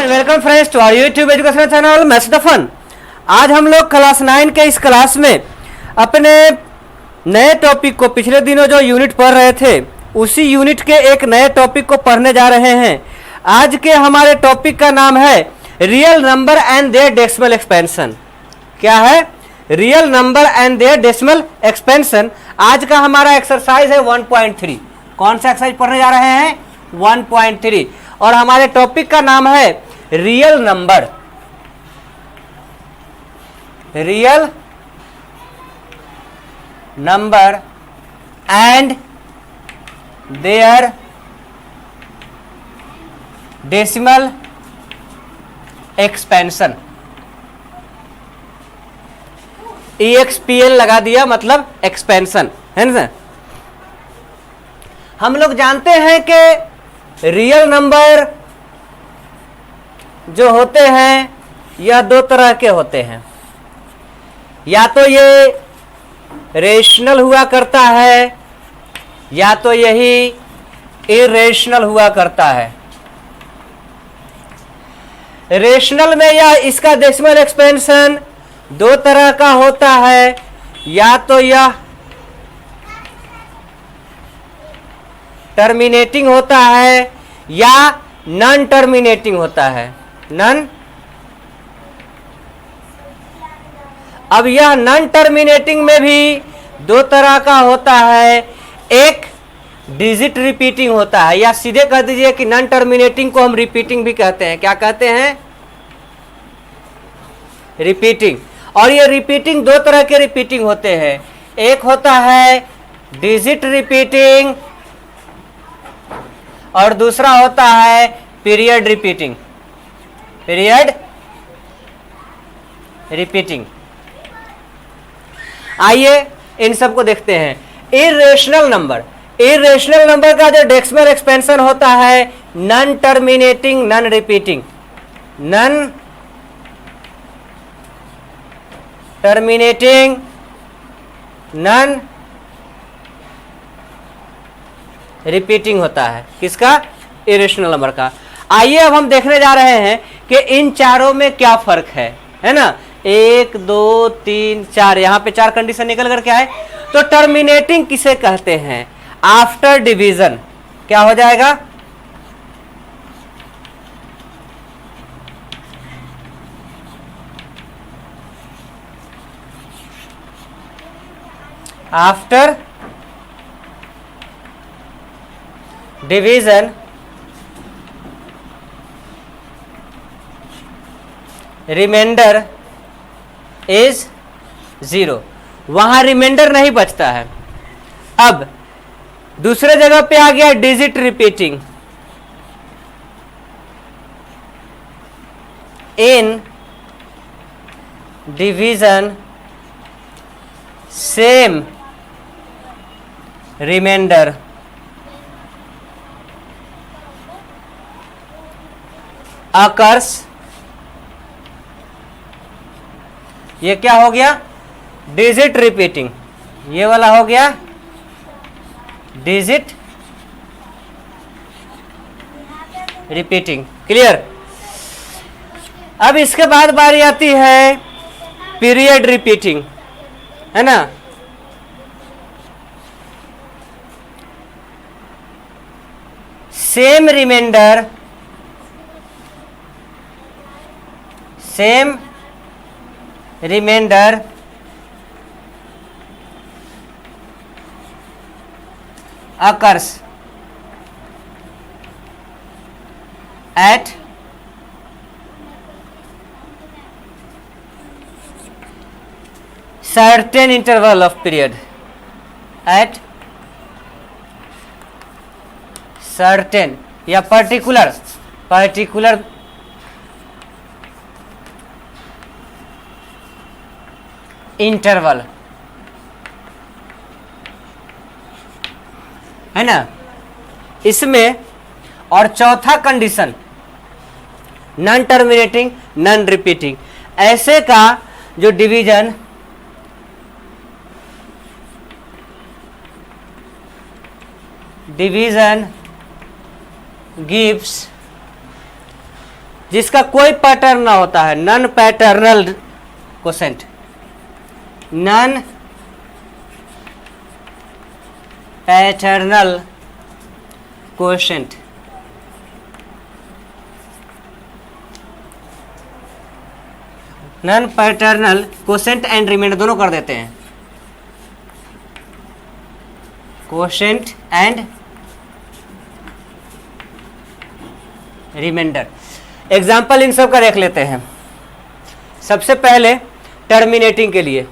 And welcome friends to our YouTube education channel maths the fun. आज हम लोग class 9 के इस क्लास में अपने नए टॉपिक को, पिछले दिनों जो यूनिट पढ़ रहे थे उसी यूनिट के एक नए टॉपिक को पढ़ने जा रहे हैं। आज के हमारे टॉपिक का नाम है real number and their decimal expansion. क्या है? Real number and their decimal expansion. आज का हमारा एक्सरसाइज है 1.3। कौन सा एक्सरसाइज पढ़ने जा रहे हैं? 1.3। और हमारे टॉपिक का नाम है real number, real number and their decimal expansion. EXPN लगा दिया, मतलब एक्सपेंशन है ना। हम लोग जानते हैं कि रियल नंबर जो होते हैं यह दो तरह के होते हैं। या तो ये रेशनल हुआ करता है या तो यही इरेशनल हुआ करता है। रेशनल में यह इसका डेसिमल एक्सपेंशन दो तरह का होता है। या तो यह टर्मिनेटिंग होता है या नॉन टर्मिनेटिंग होता है। नॉन, अब यह नॉन टर्मिनेटिंग में भी दो तरह का होता है। एक डिजिट रिपीटिंग होता है, या सीधे कह दीजिए कि नॉन टर्मिनेटिंग को हम रिपीटिंग भी कहते हैं। क्या कहते हैं? रिपीटिंग। और ये रिपीटिंग दो तरह के रिपीटिंग होते हैं। एक होता है डिजिट रिपीटिंग और दूसरा होता है पीरियड रिपीटिंग। Period repeating. आइए इन सबको देखते हैं। इरेशनल नंबर, इरेशनल नंबर का जो डेसिमल एक्सपेंशन होता है non terminating non repeating. Non terminating non repeating होता है। किसका? इरेशनल नंबर का। आइए अब हम देखने जा रहे हैं कि इन चारों में क्या फर्क है ना। 1 2 3 4, यहां पे 4 कंडीशन निकल कर क्या है। तो टर्मिनेटिंग किसे कहते हैं? आफ्टर डिवीजन क्या हो जाएगा? After division remainder is 0। वहां रिमाइंडर नहीं बचता है। अब दूसरे जगह पे आ गया digit repeating. In division same remainder occurs. ये क्या हो गया? Digit repeating. ये वाला हो गया डिजिट रिपीटिंग। क्लियर? अब इसके बाद बारी आती है पीरियड रिपीटिंग, है ना। Same remainder, same remainder occurs at certain interval of period, at certain या particular इंटरवल, है ना। इसमें और चौथा condition non terminating non repeating. ऐसे का जो डिवीजन gives जिसका कोई पैटर्न ना होता है, non patternal quotient, non patternal quotient. Non patternal quotient and remainder दोनों कर देते हैं, क्वोशेंट एंड रिमाइंडर। एग्जाम्पल इन सब का देख लेते हैं। सबसे पहले टर्मिनेटिंग के लिए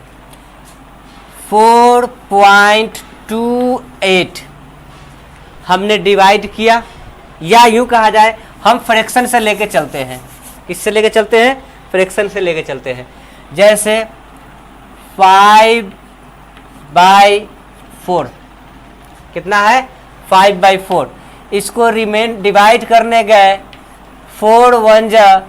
4.28 हमने डिवाइड किया, या यूं कहा जाए हम फ्रैक्शन से लेके चलते हैं। किससे लेके चलते हैं? फ्रैक्शन से लेके चलते हैं। जैसे 5/4 कितना है? 5/4। इसको रिमेन डिवाइड करने गए, 4 1 जा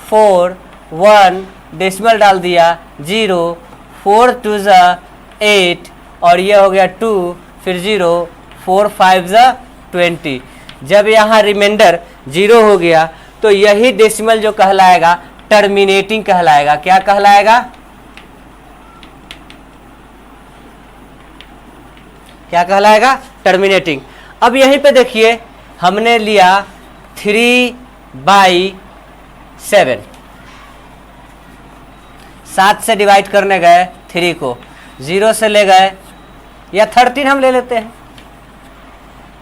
4, 1 डेसिमल डाल दिया 0, 4 2 जा 8 और ये हो गया 2, फिर 0, 4 5 जा 20। जब यहाँ रिमाइंडर 0 हो गया तो यही डेसिमल जो कहलाएगा टर्मिनेटिंग कहलाएगा। क्या कहलाएगा? क्या कहलाएगा? टर्मिनेटिंग। अब यहीं पे देखिए हमने लिया 3/7, 7 से डिवाइड करने गए 3 को, 0 से ले गए, या 13 हम ले लेते हैं,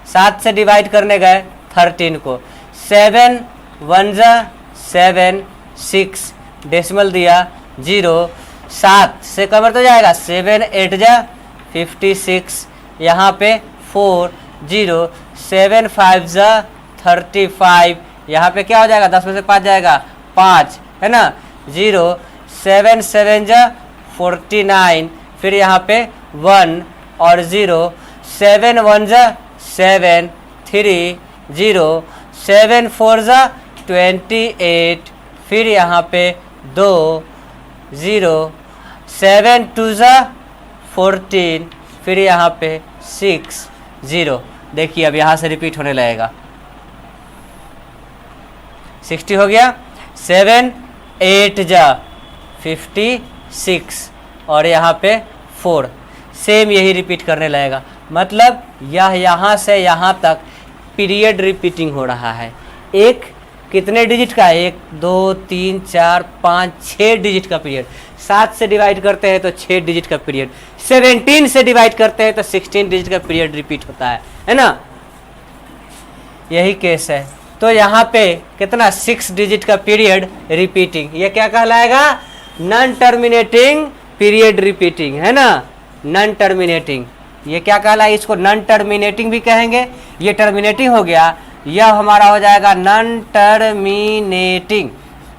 7 से डिवाइड करने गए 13 को, 7 1 जा 7, 6 डेसिमल दिया 0, 7 से कन्वर्ट हो जाएगा, 7 8 जा 56, यहाँ पे 4 0, 7 5 जा 35, यहाँ पे क्या हो जाएगा? 10 में से 5 जाएगा 5, है ना, 0, 7 7 जा 49, फिर यहाँ पे 1 और 0, 7 1 जा 7, 3 0, 7 4 जा 28, फिर यहाँ पे 2 0, 7 2 जा 14, फिर यहाँ पे 6 0। देखिए अब यहाँ से रिपीट होने लगेगा, 60 हो गया, 7 8 जा 56 और यहाँ पे 4, सेम यही रिपीट करने लगेगा। मतलब यह यहाँ से यहाँ तक पीरियड रिपीटिंग हो रहा है। एक कितने डिजिट का? 1 2 3 4 5 6 डिजिट का पीरियड। 7 से डिवाइड करते हैं तो 6 डिजिट का पीरियड, 17 से डिवाइड करते हैं तो 16 डिजिट का पीरियड रिपीट होता है ना। यही केस है। तो यहाँ पे कितना? 6 डिजिट का पीरियड रिपीटिंग। ये क्या कहलाएगा? नॉन टर्मिनेटिंग पीरियड रिपीटिंग, है ना, नॉन टर्मिनेटिंग। ये क्या कहलाएगा? इसको नॉन टर्मिनेटिंग भी कहेंगे। ये टर्मिनेटिंग हो गया, यह हमारा हो जाएगा नॉन टर्मिनेटिंग।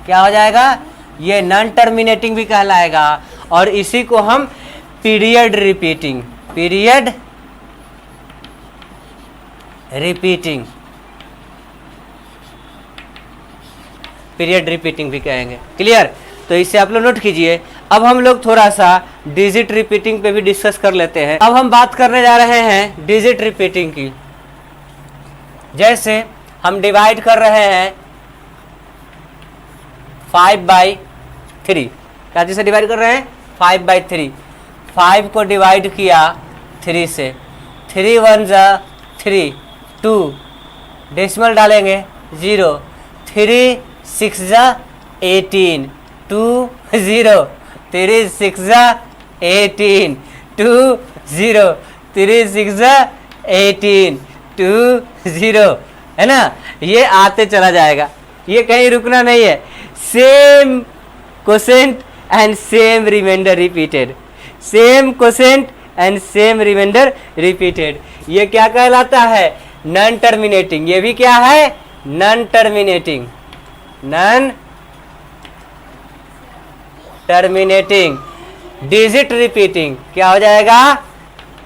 क्या हो जाएगा? ये नॉन टर्मिनेटिंग भी कहलाएगा। और इसी को हम period repeating, period repeating, period repeating भी कहेंगे। क्लियर? तो इसे आप लोग नोट कीजिए। अब हम लोग थोड़ा सा डिजिट रिपीटिंग पे भी डिस्कस कर लेते हैं। अब हम बात करने जा रहे हैं डिजिट रिपीटिंग की। जैसे हम डिवाइड कर रहे हैं 5/3, क्या चीज़ से डिवाइड कर रहे हैं? 5/3। 5 को डिवाइड किया 3 से, 3 1 जा 3, 2 डेसिमल डालेंगे 0, 3 6 जा 18, 2 0, 3 6 जा 18, 2 0, 3 6 जा 18, 2 0, है ना। ये आते चला जाएगा, ये कहीं रुकना नहीं है। Same quotient and same remainder repeated, same quotient and same remainder repeated. ये क्या कहलाता है? Non terminating. ये भी क्या है? Non terminating, non terminating. Digit repeating क्या हो जाएगा?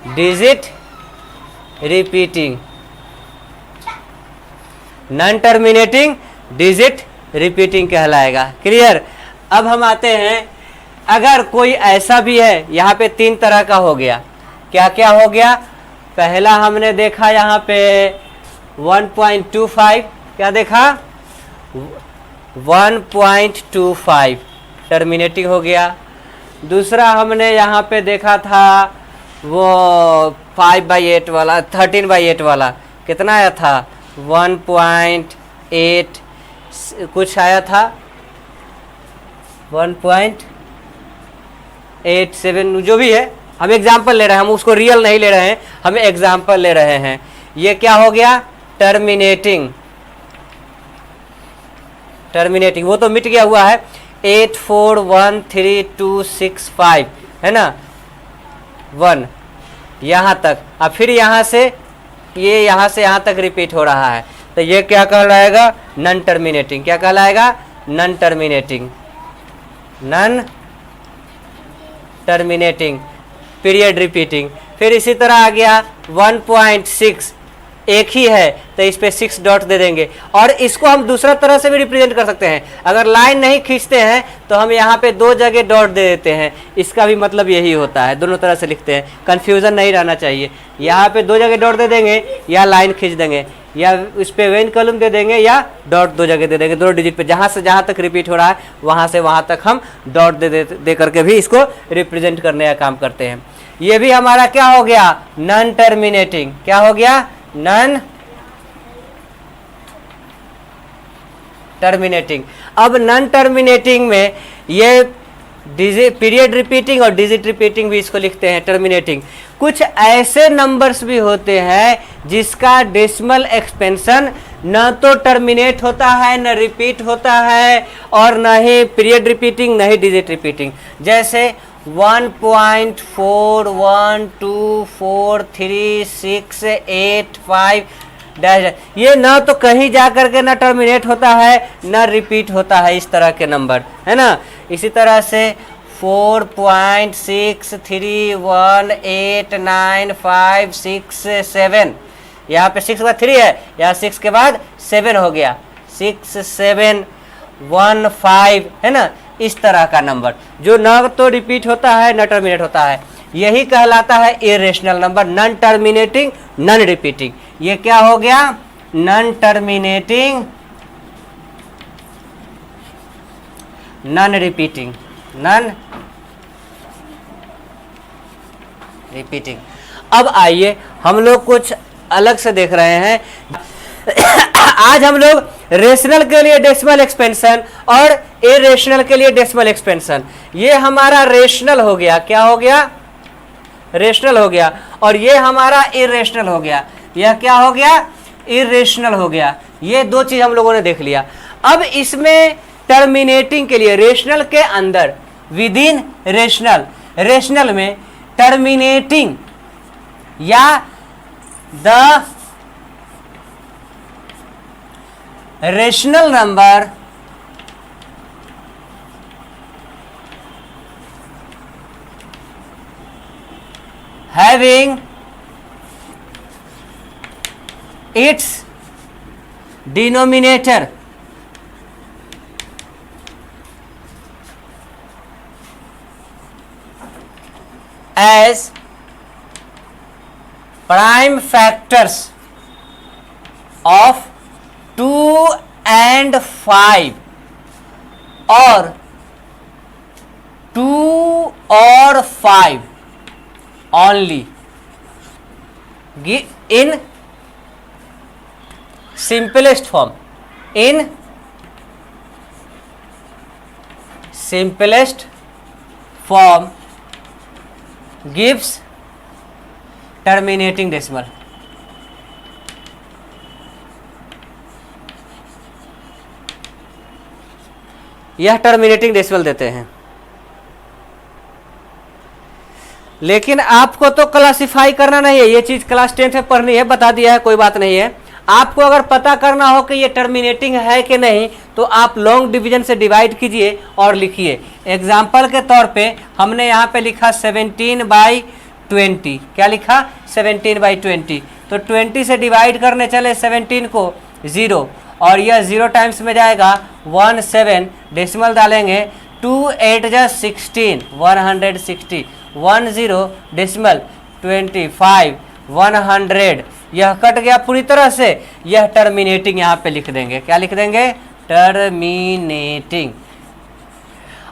Digit repeating, non terminating digit repeating कहलाएगा। क्लियर? अब हम आते हैं, अगर कोई ऐसा भी है, यहाँ पे 3 तरह का हो गया। क्या क्या हो गया? पहला हमने देखा यहाँ पे 1.25, क्या देखा? 1.25 टर्मिनेटिंग हो गया। दूसरा हमने यहाँ पे देखा था वो 5/8 वाला, 13/8 वाला, कितना आया था 1.8 कुछ आया था 1.87, जो भी है, हम एग्जाम्पल ले रहे हैं, हम उसको रियल नहीं ले रहे हैं, हम एग्जाम्पल ले रहे हैं। ये क्या हो गया टर्मिनेटिंग, टर्मिनेटिंग वो तो मिट गया हुआ है 841325 है ना 1 यहाँ तक। अब फिर यहाँ से यहाँ तक रिपीट हो रहा है, तो ये क्या कहलाएगा नॉन टर्मिनेटिंग। क्या कहलाएगा non terminating, non terminating period repeating. फिर इसी तरह आ गया 1.6 एक ही है तो इस पे 6 डॉट दे देंगे। और इसको हम दूसरा तरह से भी रिप्रेजेंट कर सकते हैं, अगर लाइन नहीं खींचते हैं तो हम यहाँ पे 2 जगह डॉट दे देते हैं, इसका भी मतलब यही होता है, दोनों तरह से लिखते हैं, कंफ्यूजन नहीं रहना चाहिए। यहाँ पे 2 जगह डॉट दे देंगे या लाइन खींच देंगे, या इस पे वेन कॉलम दे देंगे या डॉट 2 जगह दे देंगे, 2 डिजिट पे जहाँ से जहाँ तक रिपीट हो रहा है वहाँ से वहाँ तक हम डॉट दे करके भी इसको रिप्रेजेंट करने का काम करते हैं। ये भी हमारा क्या हो गया नॉन टर्मिनेटिंग। क्या हो गया नॉन टर्मिनेटिंग। अब नॉन टर्मिनेटिंग में ये पीरियड रिपीटिंग और डिजिट रिपीटिंग भी इसको लिखते हैं टर्मिनेटिंग। कुछ ऐसे नंबर्स भी होते हैं जिसका डेसिमल एक्सपेंशन न तो टर्मिनेट होता है, न रिपीट होता है, और न ही पीरियड रिपीटिंग, न ही डिजिट रिपीटिंग। जैसे 1.41243685 ये ना तो कहीं जा करके ना टर्मिनेट होता है ना रिपीट होता है, इस तरह के नंबर है ना। इसी तरह से 4.63189567 यहाँ पे 6 के बाद 3 है, यहाँ 6 के बाद 7 हो गया 6715 है ना। इस तरह का नंबर जो न तो रिपीट होता है न टर्मिनेट होता है, यही कहलाता है irrational number, non terminating non repeating. ये क्या हो गया non terminating non repeating, non repeating. अब आइए हम लोग कुछ अलग से देख रहे हैं। आज हम लोग रेशनल के लिए डेसिमल एक्सपेंशन और इरेशनल के लिए डेसिमल एक्सपेंशन। ये हमारा रेशनल हो गया, क्या हो गया रेशनल हो गया, और ये हमारा इरेशनल हो गया। यह क्या हो गया इरेशनल हो गया। ये 2 चीज हम लोगों ने देख लिया। अब इसमें टर्मिनेटिंग के लिए रेशनल के अंदर विद इन रेशनल, रेशनल में टर्मिनेटिंग या the rational number having its denominator as prime factors of 2 and 5 or 2 or 5 only in simplest form, in simplest form gives terminating decimal। यह टर्मिनेटिंग डेसिमल देते हैं। लेकिन आपको तो क्लासिफाई करना नहीं है, ये चीज क्लास 10th में पढ़नी है, बता दिया है, कोई बात नहीं है। आपको अगर पता करना हो कि ये टर्मिनेटिंग है कि नहीं तो आप लॉन्ग डिवीजन से डिवाइड कीजिए और लिखिए। एग्जाम्पल के तौर पे हमने यहाँ पे लिखा 17/20। क्या लिखा 17/20। तो 20 से डिवाइड करने चले 17 को 0, और यह 0 टाइम्स में जाएगा 17, डेसिमल डालेंगे 2 8 जा 16 160 10 डेसिमल 25 100, यह कट गया पूरी तरह से। यह टर्मिनेटिंग यहाँ पे लिख देंगे, क्या लिख देंगे टर्मिनेटिंग।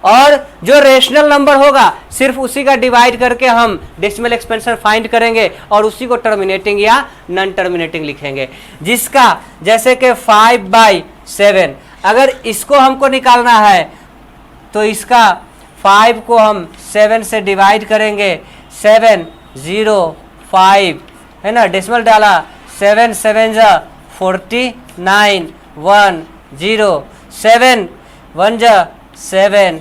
और जो रेशनल नंबर होगा सिर्फ उसी का डिवाइड करके हम डेसिमल एक्सपेंशन फाइंड करेंगे और उसी को टर्मिनेटिंग या नॉन टर्मिनेटिंग लिखेंगे। जिसका जैसे कि 5/7, अगर इसको हमको निकालना है तो इसका 5 को हम 7 से डिवाइड करेंगे, 7 0 5 है ना, डेसिमल डाला, 7 7 जा 49 1 0, 7 1 जा 7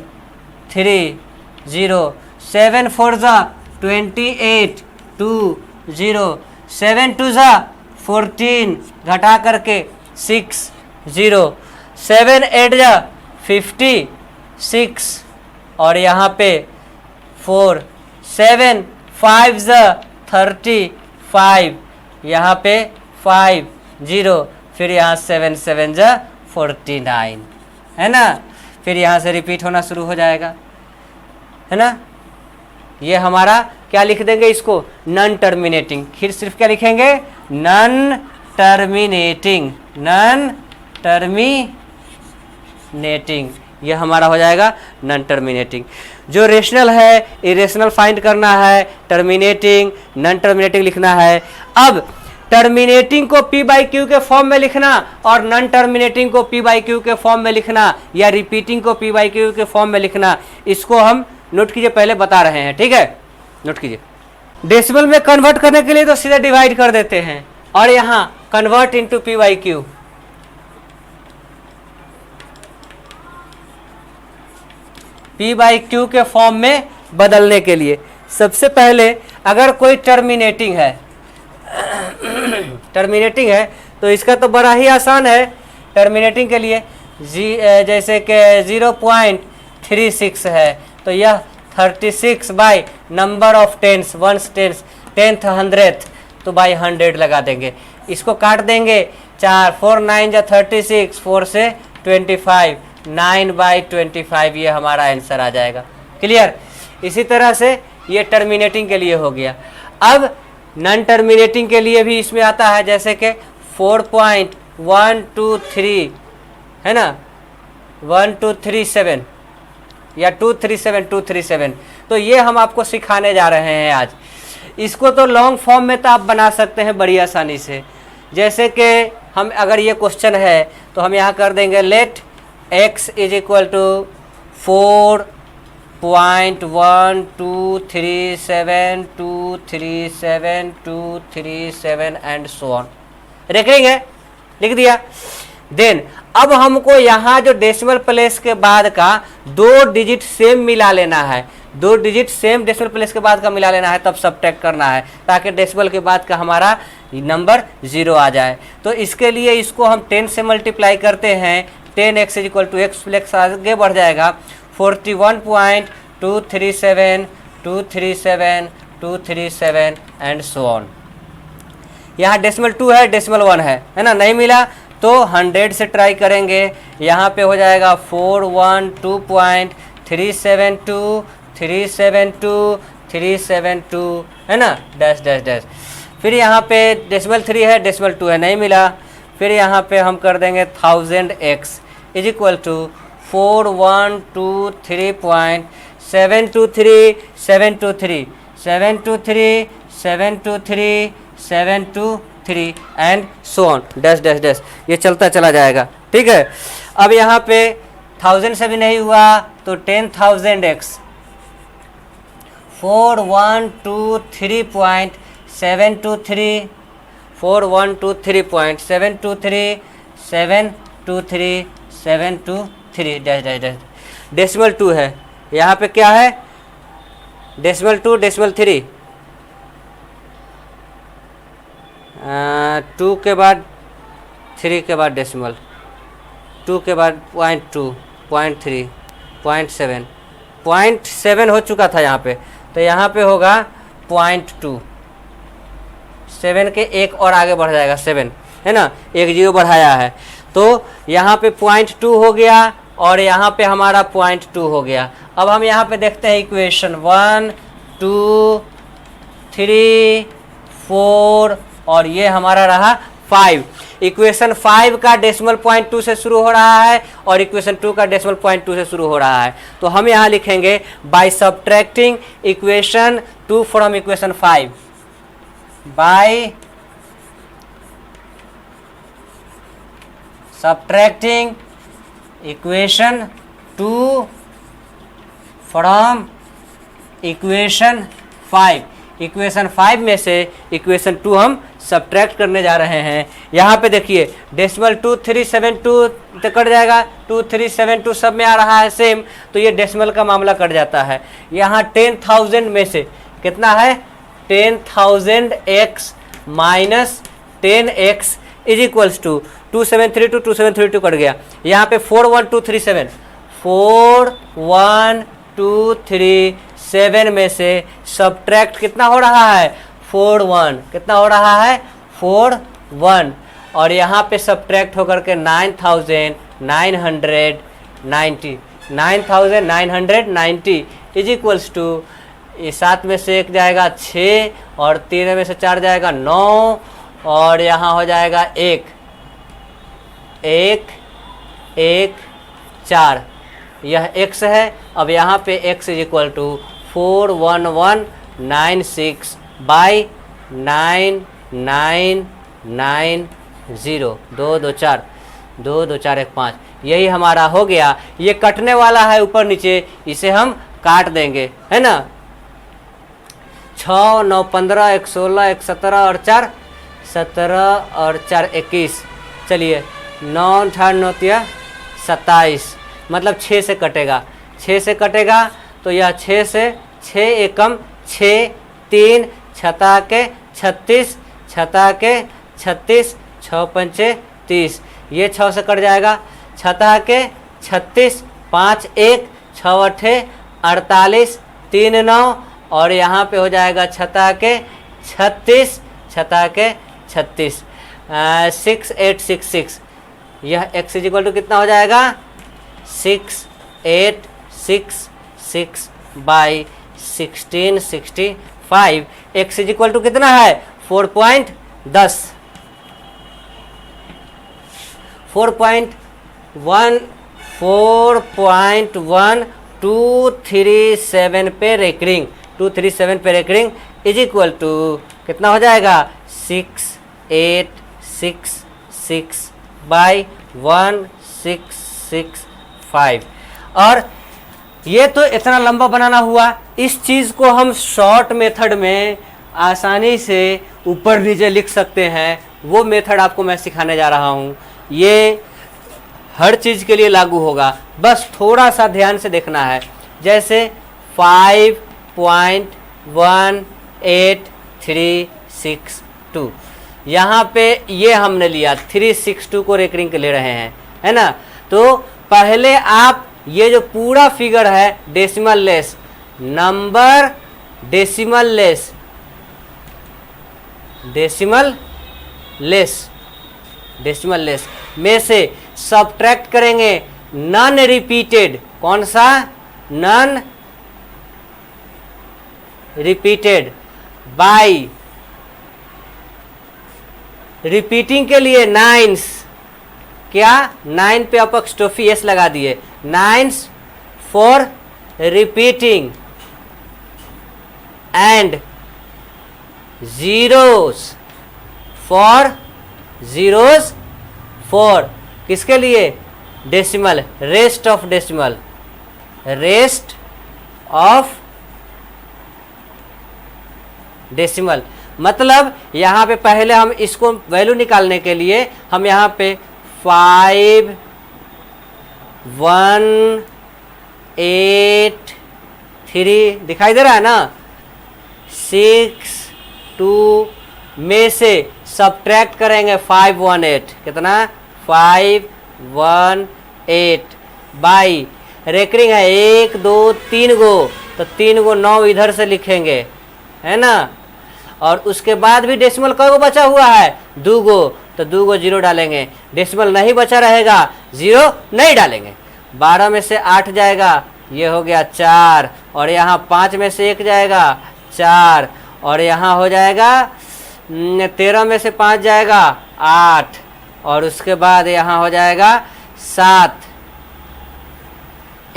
3 0, 7 4 जा 28 2 0, 7 2 जा 14 घटा करके 6 0, 7 8 जा 56 और यहाँ पे 4, 7 5 जा 35, यहाँ पे 5 0, फिर यहाँ 7 7 जा 49 है ना। फिर यहाँ से रिपीट होना शुरू हो जाएगा है ना। ये हमारा क्या लिख देंगे इसको, नॉन टर्मिनेटिंग। फिर सिर्फ क्या लिखेंगे, नॉन टर्मिनेटिंग, नॉन टर्मिनेटिंग, ये हमारा हो जाएगा नॉन टर्मिनेटिंग। जो रेशनल है इरेशनल फाइंड करना है, टर्मिनेटिंग नॉन टर्मिनेटिंग लिखना है। अब टर्मिनेटिंग को P/Q के फॉर्म में लिखना और नॉन टर्मिनेटिंग को P/Q के फॉर्म में लिखना या रिपीटिंग को P/Q के फॉर्म में लिखना, इसको हम नोट कीजिए, पहले बता रहे हैं, ठीक है, नोट कीजिए। डेसिमल में कन्वर्ट करने के लिए तो सीधे डिवाइड कर देते हैं और यहाँ कन्वर्ट इनटू P/Q, P/Q के फॉर्म में बदलने के लिए सबसे पहले अगर कोई टर्मिनेटिंग है टर्मिनेटिंग है तो इसका तो बड़ा ही आसान है। टर्मिनेटिंग के लिए जैसे कि 0.36 है तो यह 36 by number of tens, ones tens, 10th 100th तो बाई 100 लगा देंगे। इसको काट देंगे, 4 4 9 जा 36, 4 से 25, 9/25, ये हमारा आंसर आ जाएगा। क्लियर। इसी तरह से ये टर्मिनेटिंग के लिए हो गया। अब नॉन टर्मिनेटिंग के लिए भी इसमें आता है, जैसे कि 4.123 है ना, 1237 या 237 तो ये हम आपको सिखाने जा रहे हैं आज। इसको तो लॉन्ग फॉर्म में तो आप बना सकते हैं बड़ी आसानी से। जैसे कि हम अगर ये क्वेश्चन है तो हम यहाँ कर देंगे let x is equal to 4.1237237 and so on. Recurring है, लिख दिया। देन अब हमको यहाँ जो डेसिमल प्लेस के बाद का 2 डिजिट सेम मिला लेना है, 2 डिजिट सेम डेसिमल प्लेस के बाद का मिला लेना है, तब सब्ट्रैक्ट करना है ताकि डेसिमल के बाद का हमारा नंबर 0 आ जाए। तो इसके लिए इसको हम 10 से मल्टीप्लाई करते हैं, 10x is equal to x plus आगे बढ़ जाएगा 41.237 एंड सो ऑन। यहाँ डेसिमल 2 है, डेसिमल 1 है ना, नहीं मिला तो 100 से ट्राई करेंगे। यहाँ पे हो जाएगा 412.372 है ना, डैश डैश डैश। फिर यहाँ पे डेसिमल 3 है, डेसिमल 2 है, नहीं मिला। फिर यहाँ पे हम कर देंगे 1000x is equal to 723 and so on, dash dash dash, ये चलता चला जाएगा। ठीक है। अब यहाँ पे 1000 से भी नहीं हुआ तो 10,000x 4123723 dash dash dash. Decimal 2 है, यहाँ पे क्या है, डेसिमल 2 डेसिमल 3, 2 के बाद 3 के बाद डेसिमल, 2 के बाद 0.2, 0.3, 0.7, 0.7 हो चुका था यहाँ पे, तो यहाँ पे होगा 0.2, 7 के एक और आगे बढ़ जाएगा 7 है ना, एक 0 बढ़ाया है तो यहाँ पे 0.2 हो गया और यहाँ पे हमारा 0.2 हो गया। अब हम यहाँ पे देखते हैं इक्वेशन 1 2 3 4 और ये हमारा रहा 5। इक्वेशन 5 का डेसिमल पॉइंट 2 से शुरू हो रहा है और इक्वेशन 2 का डेसिमल पॉइंट 2 से शुरू हो रहा है। तो हम यहाँ लिखेंगे by subtracting equation 2 from equation 5, by subtracting equation 2 from equation 5। Equation 5 में से इक्वेशन 2 हम सब्ट्रैक्ट करने जा रहे हैं। यहाँ पे देखिए डेसिमल 2372 तो कट जाएगा, 2372 सब में आ रहा है सेम, तो ये डेसिमल का मामला कट जाता है। यहाँ 10,000 में से कितना है 10,000 x minus 10x is equals to 2732 cut गया। यहाँ पे 41237 41237 में से सब्ट्रैक्ट कितना हो रहा है 41, कितना हो रहा है 41, और यहाँ पे सब्ट्रैक्ट होकर के 9,990 इज इक्वल्स टू, ये 7 में से 1 जाएगा 6 और 3 में से 4 जाएगा 9 और यहाँ हो जाएगा 1 4, यह x है। अब यहाँ पे x is equal to 41196 by 9990 2 2 4 1 5, यही हमारा हो गया। ये कटने वाला है ऊपर नीचे, इसे हम काट देंगे, है ना। 6 9 15 1 16 1 17 और 4 17 और 4 21, चलिए 9 8 9 27, मतलब 6 से कटेगा, 6 से कटेगा तो यह 6 से 6 एकम 6 3 छता के 36 छता के 36 6 पंचे 30, ये 6 से कट जाएगा, छता के 36 5 1 6 अठे 48 3 9 और यहाँ पे हो जाएगा छता के 36 छता के 36 6866, यह x इज इक्वल टू कितना हो जाएगा 6866 by 1665। x is equal to कितना है 4.10 4.1237 पे रेकरिंग 237 पे रेकरिंग इज इक्वल टू कितना हो जाएगा 6866 बाई 1665। और ये तो इतना लंबा बनाना हुआ, इस चीज़ को हम शॉर्ट मेथड में आसानी से ऊपर नीचे लिख सकते हैं, वो मेथड आपको मैं सिखाने जा रहा हूँ। ये हर चीज़ के लिए लागू होगा, बस थोड़ा सा ध्यान से देखना है। जैसे 5.18362, यहाँ पे ये हमने लिया 362 को रेकरिंग के ले रहे हैं, है ना। तो पहले आप ये जो पूरा फिगर है decimal less number, decimal less में से सब्ट्रैक्ट करेंगे नॉन रिपीटेड, कौन सा नॉन रिपीटेड, बाई रिपीटिंग के लिए नाइन्स, क्या 9 पे अपॉस्ट्रोफी एस लगा दिए, nines for repeating and zeros for किसके लिए डेसिमल, रेस्ट ऑफ डेसिमल। मतलब यहाँ पे पहले हम इसको वैल्यू निकालने के लिए हम यहाँ पे 5 1 8 3 दिखाई दे रहा है ना, 6 2 में से सब्ट्रैक्ट करेंगे 518, कितना 518 बाई रेकरिंग है 1 2 3 गो, तो 3 गो 9 इधर से लिखेंगे, है ना। और उसके बाद भी डेसिमल कब बचा हुआ है 2 गो, तो 2 गो 0 डालेंगे, डेसिमल नहीं बचा रहेगा 0 नहीं डालेंगे। 12 में से 8 जाएगा, ये हो गया 4, और यहाँ 5 में से 1 जाएगा 4, और यहाँ हो जाएगा 13 में से 5 जाएगा 8 और उसके बाद यहाँ हो जाएगा 7,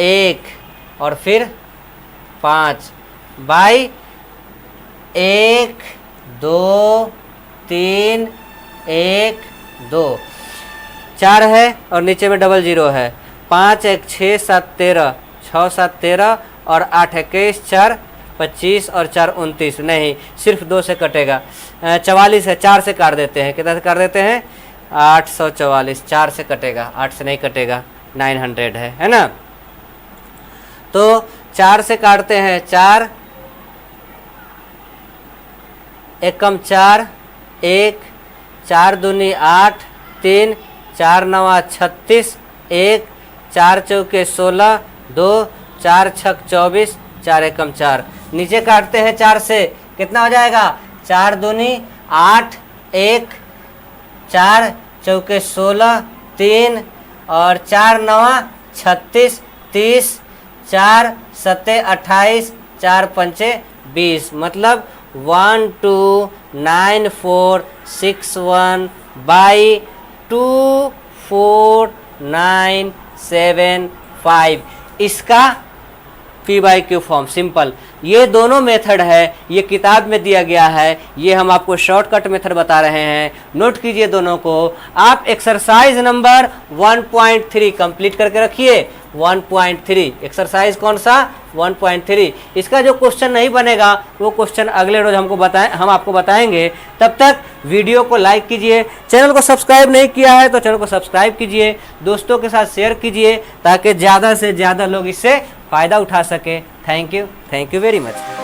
1 और फिर 5 बाई 1 2 3 1 2 4 है और नीचे में डबल 0 है। 5 1 6 7 13 6 7 13 और 8 21 4 25 और 4 29 नहीं सिर्फ 2 से कटेगा। 44 है 4 से काट देते हैं। कितना से काट देते हैं 844 4 से कटेगा 8 से नहीं कटेगा 900 है ना। तो 4 से काटते हैं 4 एकम 4 1 4 दूनी 8 3 4 नवा 36 1 4 चौके 16 2 4 छक 24 4 एकम 4 नीचे काटते हैं 4 से कितना हो जाएगा 4 दूनी 8 1 4 चौके 16 3 और 4 नवा 36 30 4 सत्ते 28 4 पंचे 20 मतलब 12941 बाई 24975 इसका P/Q फॉर्म सिंपल। ये दोनों मेथड है, ये किताब में दिया गया है, ये हम आपको शॉर्टकट मेथड बता रहे हैं। नोट कीजिए दोनों को। आप एक्सरसाइज नंबर 1.3 कंप्लीट करके रखिए। 1.3 एक्सरसाइज कौन सा 1.3 इसका जो क्वेश्चन नहीं बनेगा वो क्वेश्चन अगले रोज हम आपको बताएंगे। तब तक वीडियो को लाइक कीजिए, चैनल को सब्सक्राइब नहीं किया है तो चैनल को सब्सक्राइब कीजिए, दोस्तों के साथ शेयर कीजिए ताकि ज़्यादा से ज़्यादा लोग इससे फ़ायदा उठा सके। Thank you very much.